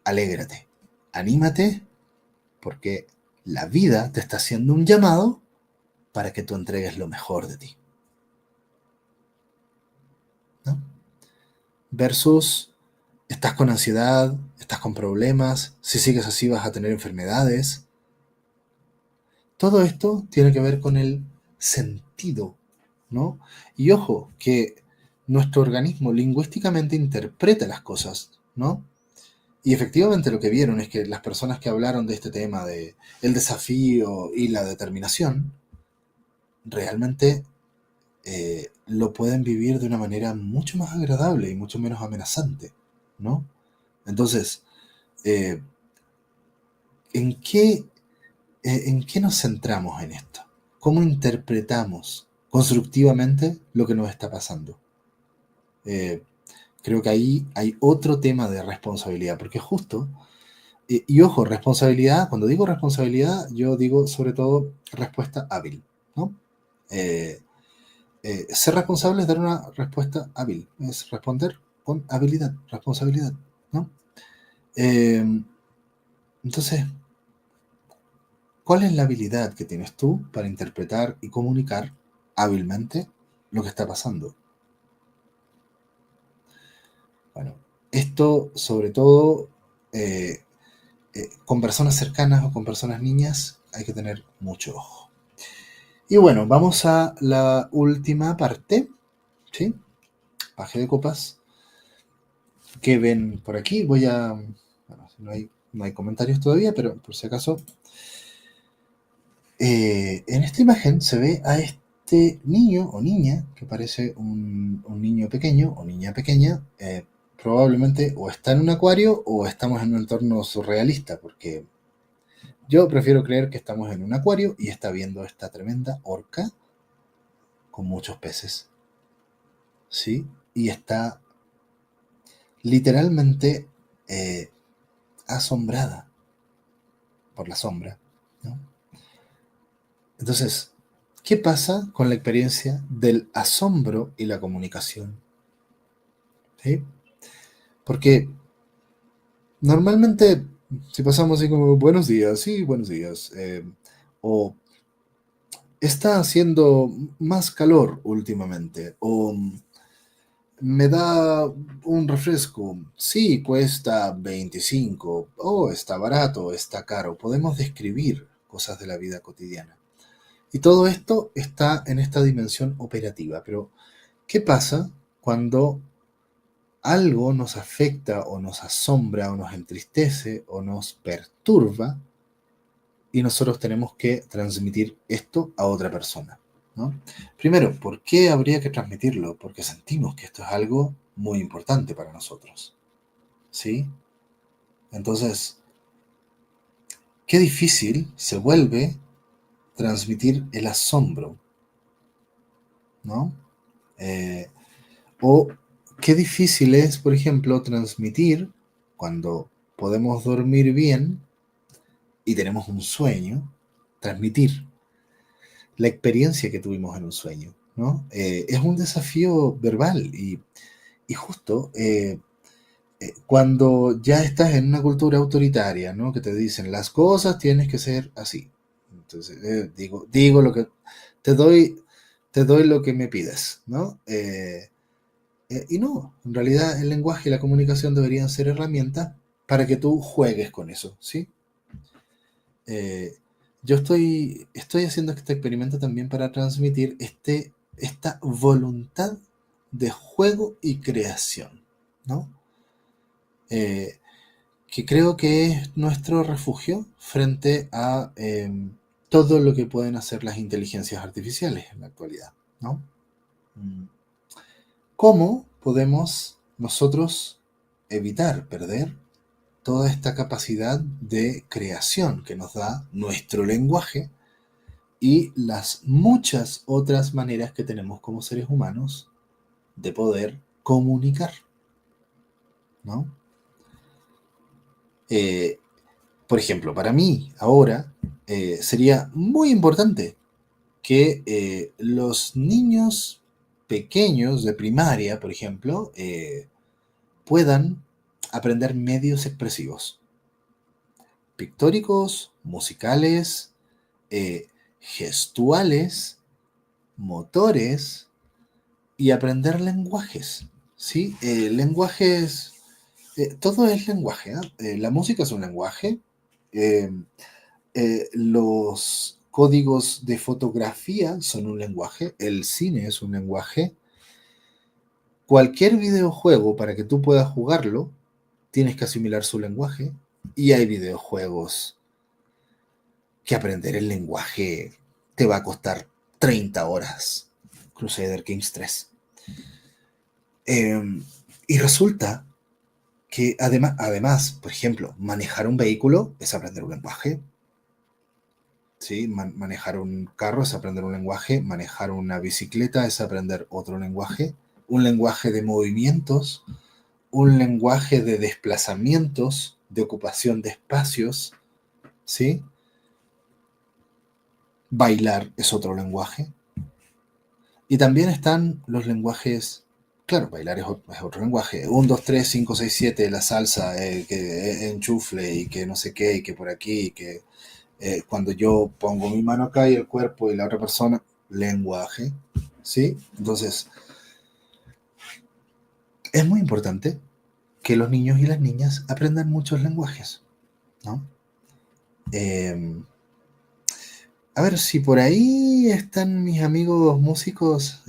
alégrate, anímate, porque la vida te está haciendo un llamado para que tú entregues lo mejor de ti, ¿no? Versus, estás con ansiedad, estás con problemas, si sigues así vas a tener enfermedades. Todo esto tiene que ver con el sentido, ¿no? Y ojo, que nuestro organismo lingüísticamente interpreta las cosas, ¿no? Y efectivamente lo que vieron es que las personas que hablaron de este tema de el desafío y la determinación, realmente lo pueden vivir de una manera mucho más agradable y mucho menos amenazante, ¿no? Entonces, eh, ¿en qué ¿en qué nos centramos en esto? ¿Cómo interpretamos constructivamente lo que nos está pasando? Eh, Creo que ahí hay otro tema de responsabilidad, porque justo, y ojo, responsabilidad, cuando digo responsabilidad, yo digo sobre todo respuesta hábil, ¿no? Eh, Ser responsable es dar una respuesta hábil, es responder con habilidad, responsabilidad, ¿no? Eh, entonces, ¿cuál es la habilidad que tienes tú para interpretar y comunicar hábilmente lo que está pasando? Bueno, esto sobre todo, eh, con personas cercanas o con personas niñas hay que tener mucho ojo. Y bueno, vamos a la última parte, ¿sí? Paje de copas. ¿Qué ven por aquí? Bueno, no hay comentarios todavía, pero por si acaso, en esta imagen se ve a este niño o niña, que parece un niño pequeño o niña pequeña, probablemente o está en un acuario o estamos en un entorno surrealista, porque yo prefiero creer que estamos en un acuario y está viendo esta tremenda orca con muchos peces, ¿sí? Y está literalmente eh, asombrada por la sombra, ¿no? Entonces, ¿qué pasa con la experiencia del asombro y la comunicación? ¿Sí? Porque normalmente, si pasamos así como buenos días, sí, buenos días, o está haciendo más calor últimamente, o me da un refresco, sí, cuesta 25, o está barato, está caro, podemos describir cosas de la vida cotidiana. Y todo esto está en esta dimensión operativa, pero ¿qué pasa cuando algo nos afecta o nos asombra o nos entristece o nos perturba y nosotros tenemos que transmitir esto a otra persona, ¿no? Primero, ¿por qué habría que transmitirlo? Porque sentimos que esto es algo muy importante para nosotros, ¿sí? Entonces, qué difícil se vuelve transmitir el asombro, ¿no? Eh, o qué difícil es, por ejemplo, transmitir cuando podemos dormir bien y tenemos un sueño, transmitir la experiencia que tuvimos en un sueño, ¿no? Es un desafío verbal y Y justo cuando ya estás en una cultura autoritaria, ¿no? Que te dicen las cosas tienes que ser así. Entonces, digo lo que te doy, te doy lo que me pides, ¿no? Y no, en realidad el lenguaje y la comunicación deberían ser herramientas para que tú juegues con eso, ¿sí? Eh, yo estoy haciendo este experimento también para transmitir esta voluntad de juego y creación, ¿no? Eh, que creo que es nuestro refugio frente a todo lo que pueden hacer las inteligencias artificiales en la actualidad, ¿no? Mm. ¿Cómo podemos nosotros evitar perder toda esta capacidad de creación que nos da nuestro lenguaje y las muchas otras maneras que tenemos como seres humanos de poder comunicar, ¿no? Eh, por ejemplo, para mí ahora sería muy importante que los niños pequeños de primaria, por ejemplo, puedan aprender medios expresivos, pictóricos, musicales, gestuales, motores y aprender lenguajes. ¿Sí? Lenguajes, todo es lenguaje. ¿Ah? La música es un lenguaje. eh, los códigos de fotografía son un lenguaje. El cine es un lenguaje. Cualquier videojuego, para que tú puedas jugarlo, tienes que asimilar su lenguaje. Y hay videojuegos que aprender el lenguaje te va a costar 30 horas. Crusader Kings 3. Eh, y resulta que además, por ejemplo, manejar un vehículo es aprender un lenguaje. ¿Sí? Manejar un carro es aprender un lenguaje. Manejar una bicicleta es aprender otro lenguaje. Un lenguaje de movimientos, un lenguaje de desplazamientos, de ocupación de espacios. ¿Sí? Bailar es otro lenguaje. Y también están los lenguajes, claro, bailar es otro lenguaje. 1, 2, 3, 5, 6, 7, la salsa, que enchufle y que no sé qué, y que por aquí, y que cuando yo pongo mi mano acá y el cuerpo y la otra persona, lenguaje, ¿sí? Entonces, es muy importante que los niños y las niñas aprendan muchos lenguajes, ¿no? Eh, a ver si por ahí están mis amigos músicos.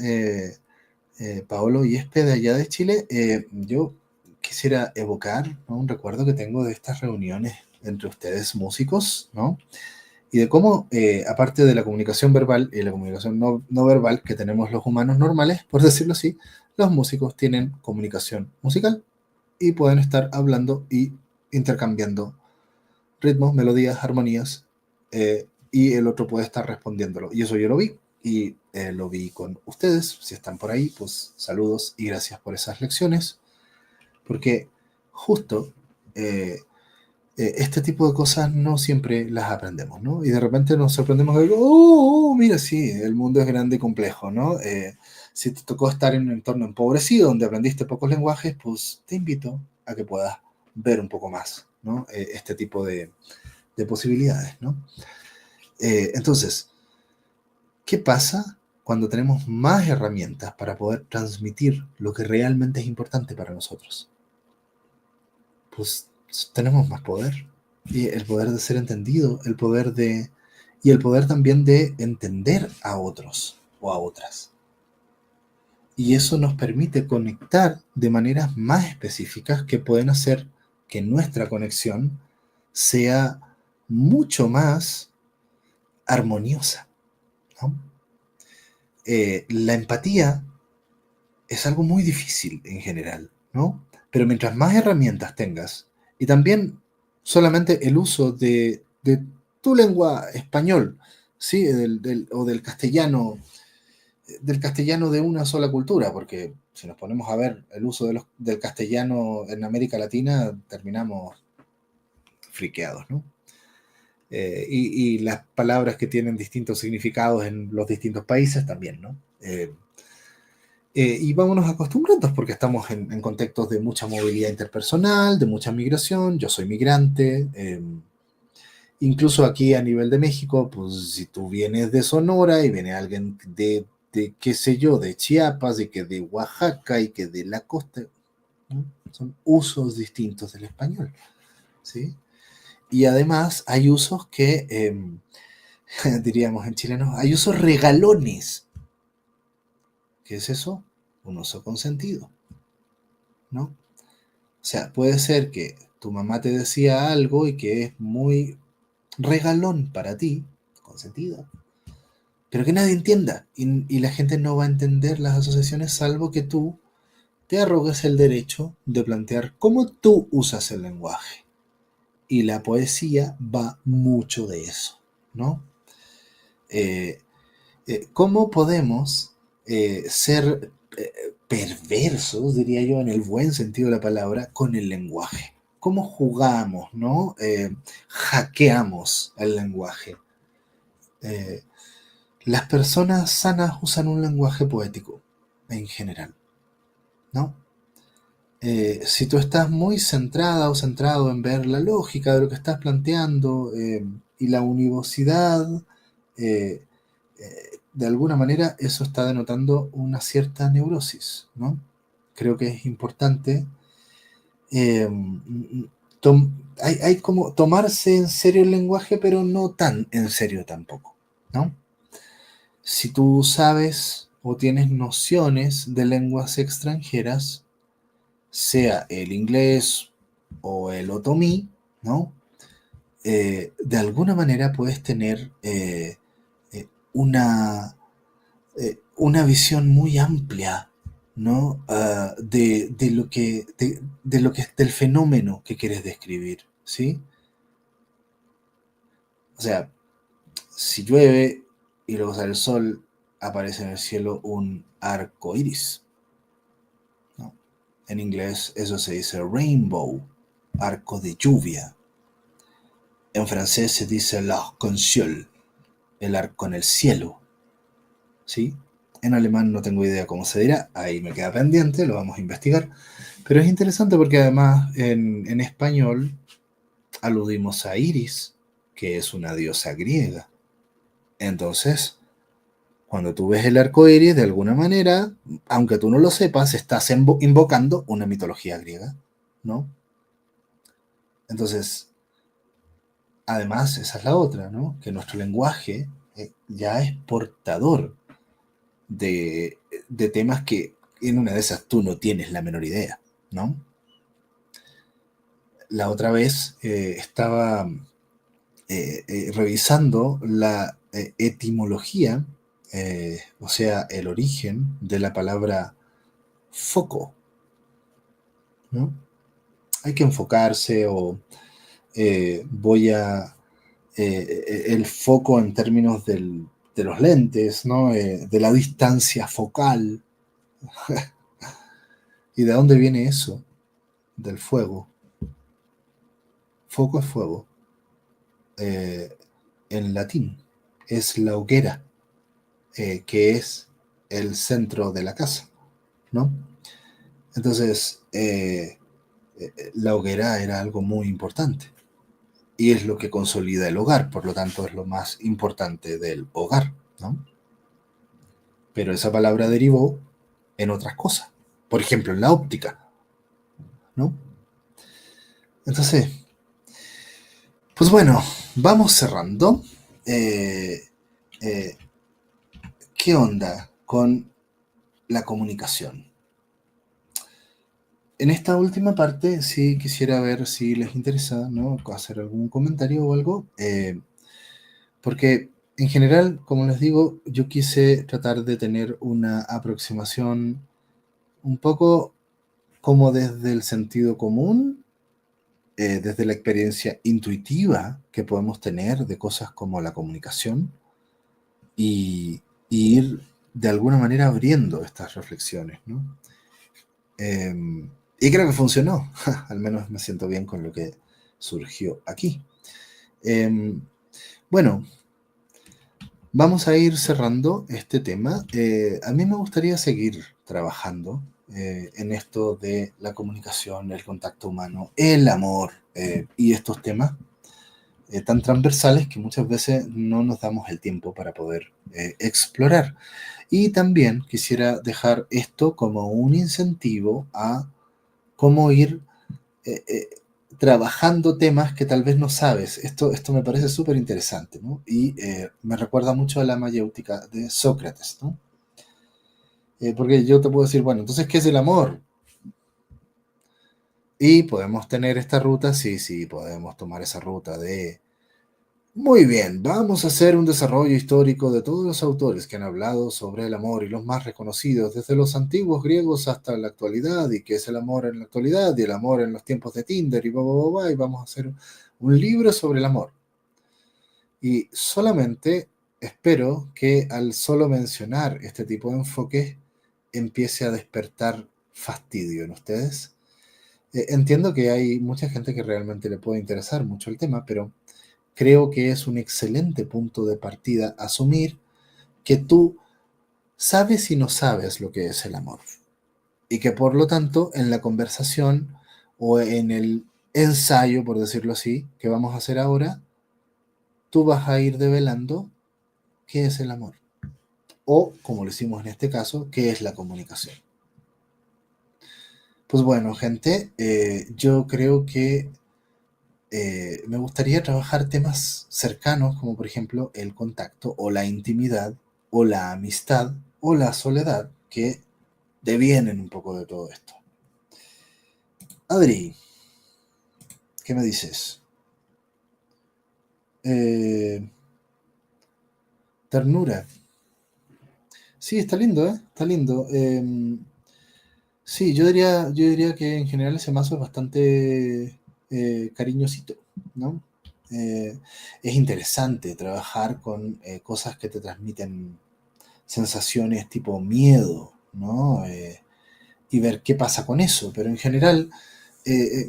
Paolo Yespe de allá de Chile, yo quisiera evocar, ¿no? Un recuerdo que tengo de estas reuniones entre ustedes músicos, ¿no? Y de cómo, aparte de la comunicación verbal y la comunicación no verbal que tenemos los humanos normales, por decirlo así, los músicos tienen comunicación musical y pueden estar hablando y intercambiando ritmos, melodías, armonías, y el otro puede estar respondiéndolo. Y eso yo lo vi, y lo vi con ustedes. Si están por ahí, pues saludos y gracias por esas lecciones, porque justo este tipo de cosas no siempre las aprendemos, ¿no? Y de repente nos sorprendemos de, mira, sí, el mundo es grande y complejo, ¿no? Si te tocó estar en un entorno empobrecido donde aprendiste pocos lenguajes, pues te invito a que puedas ver un poco más, ¿no? Este tipo de posibilidades, ¿no? Entonces, ¿qué pasa cuando tenemos más herramientas para poder transmitir lo que realmente es importante para nosotros? Pues tenemos más poder. Y el poder de ser entendido, y el poder también de entender a otros o a otras. Y eso nos permite conectar de maneras más específicas que pueden hacer que nuestra conexión sea mucho más armoniosa, ¿no? La empatía es algo muy difícil en general, ¿no? Pero mientras más herramientas tengas, y también solamente el uso de tu lengua español, ¿sí? O del castellano de una sola cultura, porque si nos ponemos a ver el uso del castellano en América Latina, terminamos friqueados, ¿no? Y las palabras que tienen distintos significados en los distintos países también, ¿no? Y vámonos acostumbrando porque estamos en contextos de mucha movilidad interpersonal, de mucha migración. Yo soy migrante. Incluso aquí a nivel de México, pues si tú vienes de Sonora y viene alguien de qué sé yo, de Chiapas y que de Oaxaca y que de la costa, ¿no? Son usos distintos del español, ¿sí? Y además hay usos que, diríamos en chileno, hay usos regalones. ¿Qué es eso? Un uso consentido, ¿no? O sea, puede ser que tu mamá te decía algo y que es muy regalón para ti, consentido, pero que nadie entienda y la gente no va a entender las asociaciones salvo que tú te arrogues el derecho de plantear cómo tú usas el lenguaje. Y la poesía va mucho de eso, ¿no? Eh, ¿Cómo podemos ser perversos, diría yo, en el buen sentido de la palabra, con el lenguaje? ¿Cómo jugamos, no? Hackeamos el lenguaje. Eh, las personas sanas usan un lenguaje poético, en general, ¿no? Si tú estás muy centrada o centrado en ver la lógica de lo que estás planteando y la univocidad, eh, de alguna manera eso está denotando una cierta neurosis, ¿no? Creo que es importante. eh, hay como tomarse en serio el lenguaje, pero no tan en serio tampoco, ¿no? Si tú sabes o tienes nociones de lenguas extranjeras, sea el inglés o el otomí, ¿no? De alguna manera puedes tener una, una visión muy amplia, ¿no? De lo que, de lo que, del fenómeno que quieres describir, ¿sí? O sea, si llueve y luego sale el sol, aparece en el cielo un arco iris, ¿no? En inglés eso se dice rainbow, arco de lluvia. En francés se dice l'arc-en-ciel, el arco en el cielo, ¿sí? En alemán no tengo idea cómo se dirá, ahí me queda pendiente, lo vamos a investigar. Pero es interesante porque además en español aludimos a Iris, que es una diosa griega. Entonces, cuando tú ves el arco iris, de alguna manera, aunque tú no lo sepas, estás invocando una mitología griega, ¿no? Entonces, además, esa es la otra, ¿no? Que nuestro lenguaje ya es portador de, de temas que en una de esas tú no tienes la menor idea, ¿no? La otra vez estaba revisando la etimología, o sea, el origen de la palabra foco, ¿no? Hay que enfocarse o voy a el foco en términos de los lentes, ¿no? De la distancia focal. ¿Y de dónde viene eso? Del fuego. Foco es fuego. Eh, en latín es la hoguera, que es el centro de la casa, ¿no? Entonces, la hoguera era algo muy importante y es lo que consolida el hogar, por lo tanto es lo más importante del hogar, ¿no? Pero esa palabra derivó en otras cosas, por ejemplo, en la óptica, ¿no? Entonces, pues bueno, vamos cerrando. Eh, eh, ¿Qué onda con la comunicación? En esta última parte sí quisiera ver si les interesa, ¿no? Hacer algún comentario o algo, porque en general, como les digo, yo quise tratar de tener una aproximación un poco como desde el sentido común, desde la experiencia intuitiva que podemos tener de cosas como la comunicación y ir de alguna manera abriendo estas reflexiones, ¿no? Y creo que funcionó, al menos me siento bien con lo que surgió aquí. Eh, bueno, vamos a ir cerrando este tema. A mí me gustaría seguir trabajando en esto de la comunicación, el contacto humano, el amor y estos temas tan transversales que muchas veces no nos damos el tiempo para poder explorar. Y también quisiera dejar esto como un incentivo a cómo ir eh, eh, trabajando temas que tal vez no sabes. Esto me parece súper interesante, ¿no? Y me recuerda mucho a la mayéutica de Sócrates, ¿no? Porque yo te puedo decir, bueno, entonces, ¿qué es el amor? Y podemos tener esta ruta, sí, sí, podemos tomar esa ruta de, muy bien, vamos a hacer un desarrollo histórico de todos los autores que han hablado sobre el amor y los más reconocidos, desde los antiguos griegos hasta la actualidad, y qué es el amor en la actualidad y el amor en los tiempos de Tinder y bla, bla, bla, bla, y vamos a hacer un libro sobre el amor. Y solamente espero que al solo mencionar este tipo de enfoque empiece a despertar fastidio en ustedes. Entiendo que hay mucha gente que realmente le puede interesar mucho el tema, pero creo que es un excelente punto de partida asumir que tú sabes y no sabes lo que es el amor. Y que por lo tanto en la conversación o en el ensayo, por decirlo así, que vamos a hacer ahora, tú vas a ir develando qué es el amor. O, como lo hicimos en este caso, qué es la comunicación. Pues bueno, gente, yo creo que me gustaría trabajar temas cercanos, como por ejemplo el contacto o la intimidad o la amistad o la soledad, que devienen un poco de todo esto. Adri, ¿qué me dices? Eh, ternura. Sí, está lindo, ¿eh? Está lindo. Sí, yo diría que en general ese mazo es bastante cariñosito, ¿no? Es interesante trabajar con cosas que te transmiten sensaciones tipo miedo, ¿no? Y ver qué pasa con eso. Pero en general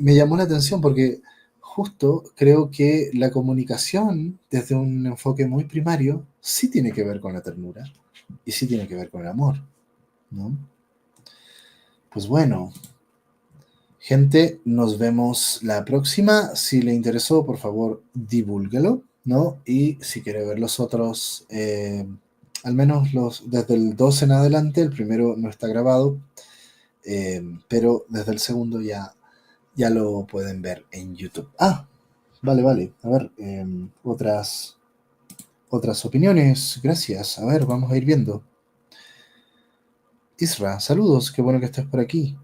me llamó la atención porque justo creo que la comunicación desde un enfoque muy primario sí tiene que ver con la ternura y sí tiene que ver con el amor, ¿no? Pues bueno, gente, nos vemos la próxima. Si le interesó, por favor, divúlguelo, ¿no? Y si quiere ver los otros, al menos los desde el 2 en adelante, el primero no está grabado, pero desde el segundo ya lo pueden ver en YouTube. Ah, vale, vale. A ver, otras opiniones. Gracias. A ver, vamos a ir viendo. Isra, saludos. Qué bueno que estés por aquí.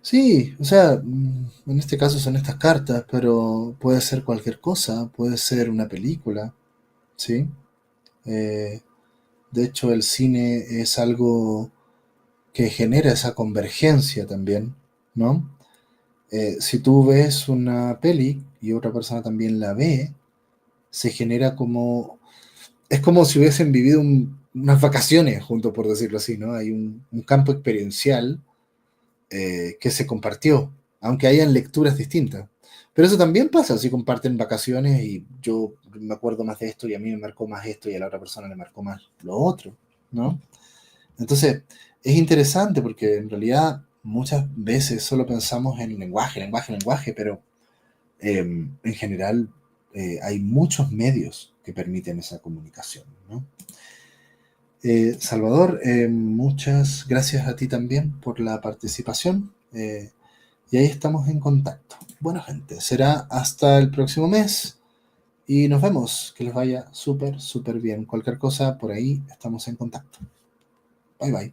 Sí, o sea, en este caso son estas cartas, pero puede ser cualquier cosa, puede ser una película, ¿sí? Eh, de hecho, el cine es algo que genera esa convergencia también, ¿no? Si tú ves una peli y otra persona también la ve, se genera como... Es como si hubiesen vivido unas vacaciones juntos, por decirlo así, ¿no? Hay un campo experiencial que se compartió, aunque hayan lecturas distintas. Pero eso también pasa si comparten vacaciones y yo me acuerdo más de esto y a mí me marcó más esto y a la otra persona le marcó más lo otro, ¿no? Entonces, es interesante porque en realidad muchas veces solo pensamos en lenguaje, lenguaje, lenguaje, pero en general hay muchos medios que permiten esa comunicación, ¿no? Salvador, muchas gracias a ti también por la participación. Y ahí estamos en contacto. Bueno, gente, será hasta el próximo mes y nos vemos. Que les vaya súper, súper bien. Cualquier cosa por ahí estamos en contacto. Bye bye.